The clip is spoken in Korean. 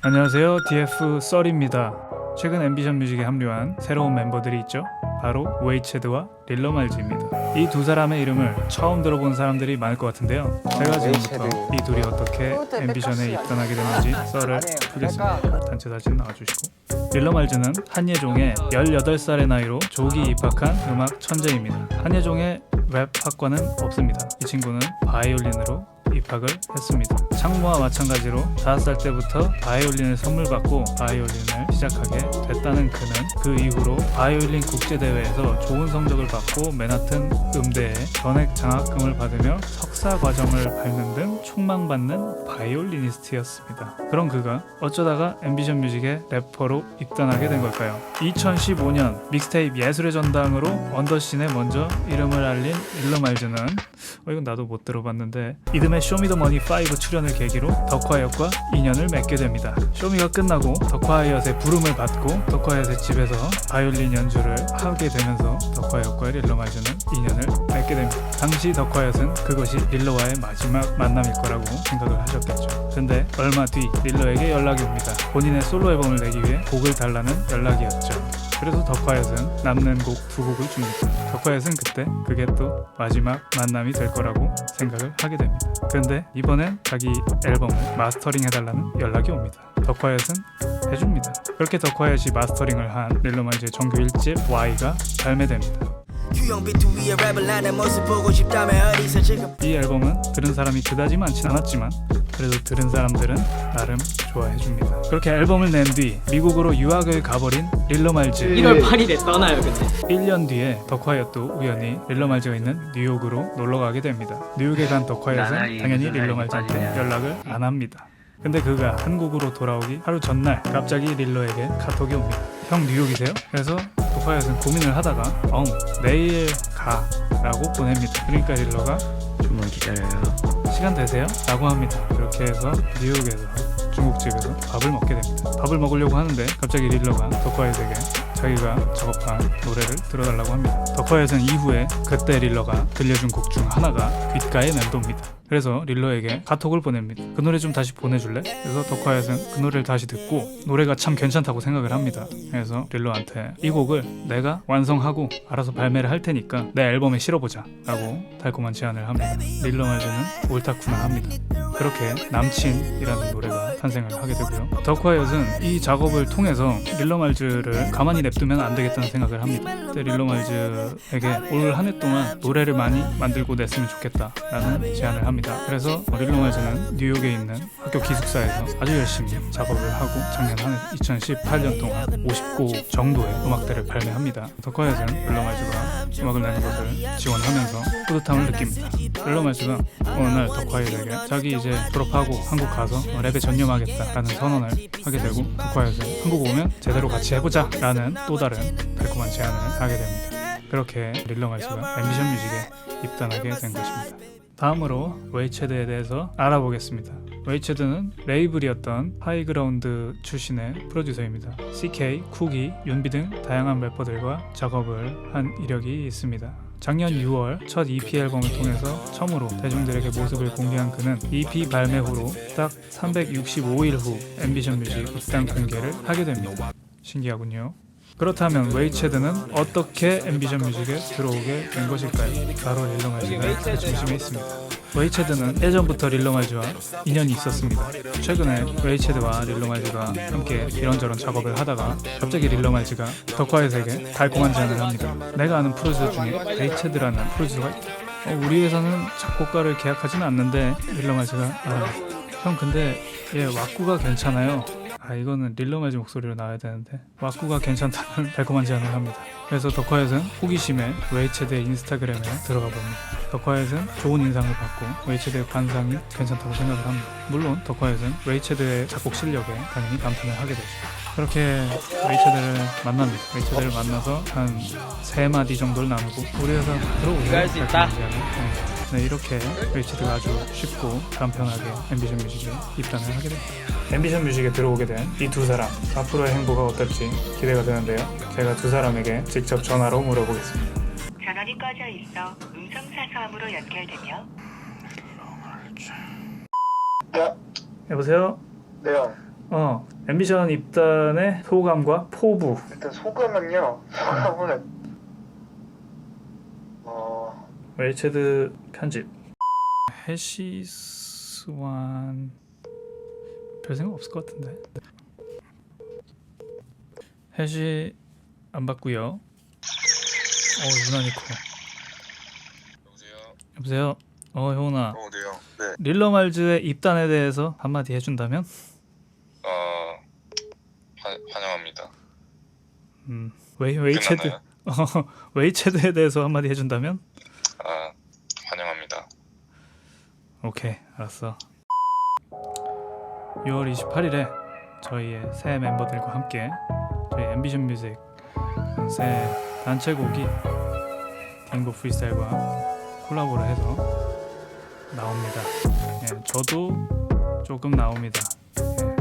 안녕하세요, DF 썰입니다. 최근 앰비션 뮤직에 합류한 새로운 멤버들이 있죠. 바로 웨이체드와 릴러 말즈입니다. 이 두 사람의 이름을 처음 들어본 사람들이 많을 것 같은데요. 제가 지금부터 이 둘이 어떻게 앰비션에 입단하게 됐는지 썰을 풀겠습니다. 단체 사진 나와주시고. 릴러 말즈는 한예종의 18살의 나이로 조기 입학한 음악 천재입니다. 한예종의 랩 학과는 없습니다. 이 친구는 바이올린으로 입학을 했습니다. 창모와 마찬가지로 5살 때부터 바이올린을 선물 받고 바이올린을 시작하게 됐다는 그는 그 이후로 바이올린 국제대회에서 좋은 성적을 받고 맨하튼 음대에 전액 장학금을 받으며 석사 과정을 밟는 등 촉망받는 바이올리니스트였습니다. 그런 그가 어쩌다가 앰비션 뮤직의 래퍼로 입단하게 된 걸까요? 2015년 믹스테이프 예술의 전당으로 언더씬에 먼저 이름을 알린 릴러 말즈는 이건 나도 못 들어봤는데 이듬해 쇼미더머니 5 출연을 계기로 더콰이엇과 인연을 맺게 됩니다. 쇼미가 끝나고 더콰이엇의 부름을 받고 더콰이엇의 집에서 바이올린 연주를 하게 되면서 더콰이엇과 릴러 말즈는 인연을 맺게 됩니다. 당시 더콰이엇은 그것이 릴러와의 마지막 만남일 거라고 생각을 하셨겠죠. 근데 얼마 뒤 릴러에게 연락이 옵니다. 본인의 솔로 앨범을 내기 위해 곡을 달라는 연락이었죠. 그래서 더콰이엇은 남는 곡 2곡을 줍니다. 더콰이엇은 그때 그게 또 마지막 만남이 될 거라고 생각을 하게 됩니다. 그런데 이번엔 자기 앨범을 마스터링 해달라는 연락이 옵니다. 더콰이엇은 해줍니다. 그렇게 더콰이엇이 마스터링을 한 릴러 말즈의 정규 1집 Y가 발매됩니다. 이 앨범은 들은 사람이 그다지 많진 않았지만 그래도 들은 사람들은 나름 좋아해줍니다. 그렇게 앨범을 낸 뒤 미국으로 유학을 가버린 릴러 말즈. 1월 8일에 떠나요. 근데 1년 뒤에 더콰이엇도 우연히 릴러 말즈가 있는 뉴욕으로 놀러가게 됩니다. 뉴욕에 간 더콰이엇은 당연히 릴러 말즈한테 연락을 안 합니다. 근데 그가 한국으로 돌아오기 하루 전날 갑자기 릴러에게 카톡이 옵니다. 형 뉴욕이세요? 그래서 더콰이엇은 고민을 하다가 내일 가 라고 보냅니다. 그러니까 릴러가 좀만 기다려요. 시간 되세요? 라고 합니다. 그렇게 해서 뉴욕에서 중국집에서 밥을 먹게 됩니다. 밥을 먹으려고 하는데 갑자기 릴러가 더콰이엇에게 자기가 작업한 노래를 들어달라고 합니다. 더콰이엇은 이후에 그때 릴러가 들려준 곡 중 하나가 귓가에 맴돕니다. 그래서 릴러에게 카톡을 보냅니다. 그 노래 좀 다시 보내줄래? 그래서 더콰이엇은 그 노래를 다시 듣고 노래가 참 괜찮다고 생각을 합니다. 그래서 릴러한테 이 곡을 내가 완성하고 알아서 발매를 할 테니까 내 앨범에 실어보자 라고 달콤한 제안을 합니다. 릴러 말즈는 옳다구나 합니다. 그렇게 남친이라는 노래가 탄생을 하게 되고요. 더콰이엇은 이 작업을 통해서 릴러 말즈를 가만히 냅두면 안 되겠다는 생각을 합니다. 그때 릴러 말즈에게 올 한 해 동안 노래를 많이 만들고 냈으면 좋겠다 라는 제안을 합니다. 그래서 릴러 말즈는 뉴욕에 있는 학교 기숙사에서 아주 열심히 작업을 하고 작년 한 해 2018년 동안 50곡 정도의 음악들을 발매합니다. 더콰이엇은 릴러 말즈가 음악을 내는 것을 지원하면서 뿌듯함을 느낍니다. 릴러 말즈가 어느 날 더콰이엇에게 자기 이제 졸업하고 한국 가서 랩에 전념하겠다라는 선언을 하게 되고 더콰이엇은 한국 오면 제대로 같이 해보자 라는 또 다른 달콤한 제안을 하게 됩니다. 그렇게 릴러 말즈가 앰비션 뮤직에 입단하게 된 것입니다. 다음으로 웨이체드에 대해서 알아보겠습니다. 웨이체드는 레이블이었던 하이그라운드 출신의 프로듀서입니다. CK, 쿠기, 윤비 등 다양한 래퍼들과 작업을 한 이력이 있습니다. 작년 6월 첫 EP 앨범을 통해서 처음으로 대중들에게 모습을 공개한 그는 EP 발매 후로 딱 365일 후 앰비션 뮤직 입단 공개를 하게 됩니다. 신기하군요. 그렇다면 웨이체드는 어떻게 앰비션 뮤직에 들어오게 된 것일까요? 바로 릴러 말즈가 그 중심에 있습니다. 웨이체드는 예전부터 릴러 말즈와 인연이 있었습니다. 최근에 웨이체드와 릴러 말즈가 함께 이런저런 작업을 하다가 갑자기 릴러 말즈가 더콰이엇에게 달콤한 제안을 합니다. 내가 아는 프로듀서 중에 웨이체드라는 프로듀서가 있다. 우리 회사는 작곡가를 계약하지는 않는데 릴러 말즈가 형 근데 얘 왁구가 괜찮아요. 이거는 릴러 말즈 목소리로 나와야 되는데 왁구가 괜찮다는 달콤한 제안을 합니다. 그래서 더콰이엇은 호기심에 웨이체드의 인스타그램에 들어가 봅니다. 더콰이엇은 좋은 인상을 받고 웨이체드의 관상이 괜찮다고 생각을 합니다. 물론 더콰이엇은 웨이체드의 작곡 실력에 당연히 감탄을 하게 되죠. 그렇게 웨이체드를 만납니다. 웨이체드를 만나서 한 3마디 정도를 나누고 우리 회사 들어오세요. 할 수 있다. 네, 이렇게 웨이체드가 아주 쉽고 간편하게 앰비션 뮤직에 입단을 하게 됩니다. 앰비션 뮤직에 들어오게 된 이 두 사람 앞으로의 행보가 어떨지 기대가 되는데요. 제가 두 사람에게 직접 전화로 물어보겠습니다. 전원이 꺼져 있어 음성 사서함으로 연결되며 여보세요? 네요. 앰비션 입단의 소감과 포부. 일단 소감은요. 웨이체드 편집. 해시스완 별 생각 없을 것 같은데. 해시 안 받고요. 유난히 커. 여보세요? 여보세요? 효은아. 네요. 네. 릴러말즈의 입단에 대해서 한마디 해준다면? 환영합니다. 웨이체드. 끝났나요? 웨이체드에 대해서 한마디 해준다면? 환영합니다. 오케이, 알았어. 6월 28일에 저희의 새 멤버들과 함께 저희 앰비션 뮤직 새 단체곡이 갱보 프리스타일과 콜라보를 해서 나옵니다. 예, 저도 조금 나옵니다. 예,